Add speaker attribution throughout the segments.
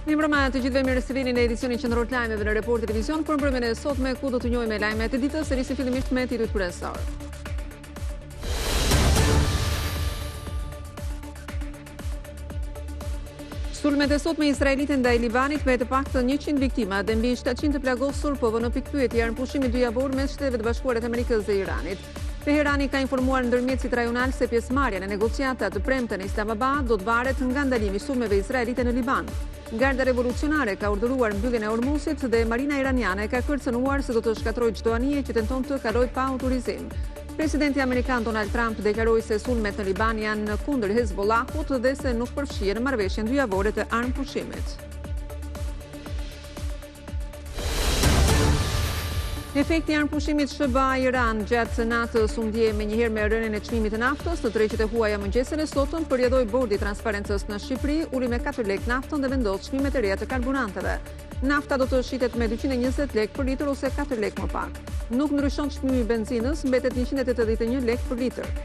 Speaker 1: Mirëmbrëma të gjithëve, mirë se vini në edicionin qendror të lajmeve në Report Televizion. Për mbrëmjen e sotme ku do të njohim lajmet e ditës, se nisi fillimisht me titujt kryesor. Sulmet e sotme izraelite ndaj Libanit me të paktën 100 viktima dhe mbi 700 të plagosur, po vënë pikpyetje janë pushimi 2 javor mes Shtetet Bashkuara të Amerikës dhe Iranit. Teherani ka informuar ndërmjetësit rajonal se pjesëmarrja në negociata të premte në Islamabad do të varet nga ndalimi i sulmeve izraelite në Liban. Garda revolucionare ka urdhëruar mbylljen e Ormusit dhe marina iraniane ka kërcënuar se do të shkatërrojë çdo anije që tenton të kalojë pa autorizim. Presidenti amerikan Donald Trump deklaroi se sulmet në Liban janë kundër Hezbollahut dhe se nuk përfshihen në marrëveshjen 2 javore të armëpushimit. Efekti i armëpushimit SBA-Iran gjatë natës u ndjej menjëherë me rënien e çmimit të naftës në treqet e huaja mëngjesin e sotëm, përjedhoi bordi i transparencës në Shqipëri, uli me 4 lekë naftën dhe vendos çmimet e reja të karburanteve. Nafta do të shitet me 220 lekë për litër ose 4 lekë më pak. Nuk ndryshon çmimi i benzinës, mbetet 181 lekë për litër.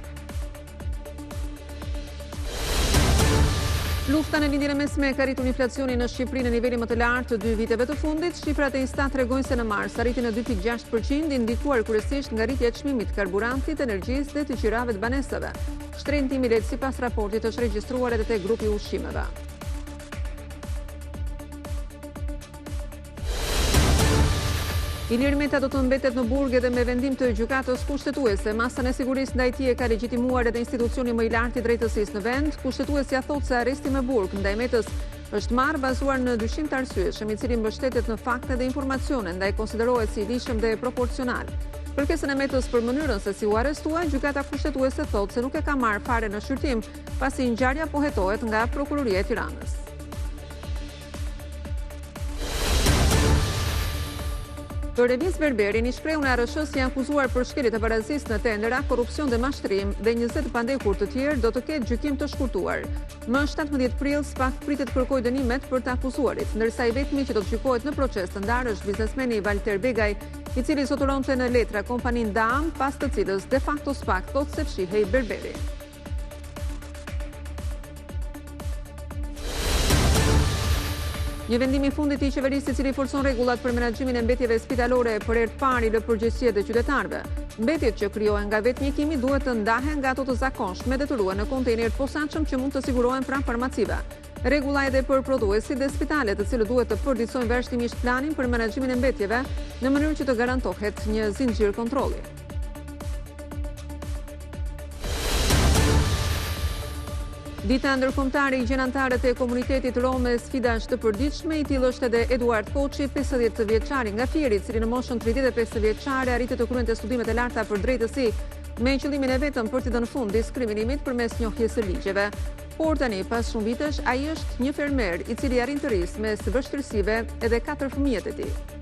Speaker 1: Lufta në lindjen e mesme ka rritur inflacionin në Shqipëri në nivelin më të lartë të 2 viteve të fundit. Shifrat e Instat tregojnë se në mars arriti në 2.6%, ndikuar kryesisht nga rritja e çmimit të karburantit, energjisë dhe të qirave të banesave. Shtrëngtimi i letë sipas raportit është regjistruar edhe te grupi i ushqimeve. Ilir Meta do të mbetet në burg edhe me vendim të gjykatës kushtetuese. Masën e sigurisë ndaj tij e ka legjitimuar edhe institucioni më i lartë i drejtësisë në vend. Kushtetuesja thotë se arresti me burg ndaj Metës është marrë bazuar në dyshim të arsyeshëm, i cili mbështetet në fakte dhe informacione, ndaj konsiderohet si i lishëm dhe proporcional. Kërkesën e Metës për mënyrën se si u arrestua, gjykata kushtetuese thotë se nuk e ka marrë fare në shqyrtim, pasi ngjarja po hetohet nga Prokuroria e Tiranës. Për Revis Berberi, një shprehun e ARSH-s janë akuzuar për shkelje të barazisë në tendera, korrupsion dhe mashtrim dhe 20 pandekur të tjerë do të ketë gjykim të shkurtuar. Më 17 prill SPAK pritet kërkojë dënimet për të akuzuarit, ndërsa i vetmi që do të gjykohet në proces të ndarë është biznesmeni Walter Begaj, i cili soturonte në letra kompaninë Dam, pas të cilës de facto SPAK thotë se fshihej Berberi. Një vendim i fundit i qeverisë i cili forcon rregullat për menaxhimin e mbetjeve spitalore për herë të parë i lë përgjegjësie të qytetarëve. Mbetjet që krijohen nga vetë mjekimi duhet të ndahen nga ato të zakonshme dhe të ruhen në kontejner të posaçëm që mund të sigurohen pranë farmacive. Rregulla edhe për prodhuesit dhe spitalet, të cilët duhet të përditësojnë vazhdimisht planin për menaxhimin e mbetjeve në mënyrë që të garantohet një zinxhir kontrolli. Dita ndërkombëtare i gjenantarët e komunitetit rom me sfida është të përditshme, i tillë është edhe Eduard Koçi, 50 vjeçari nga Fieri, i cili në moshën 35 vjeçare arriti të kryente studimet e larta për drejtësi, me qëllimin e vetëm për t'i dhënë fund diskriminimit përmes njohjes së ligjeve. Por tani, pas shumë vitesh, ai është një fermer i cili arrin të rrisë mes vështirësive edhe 4 fëmijët e tij.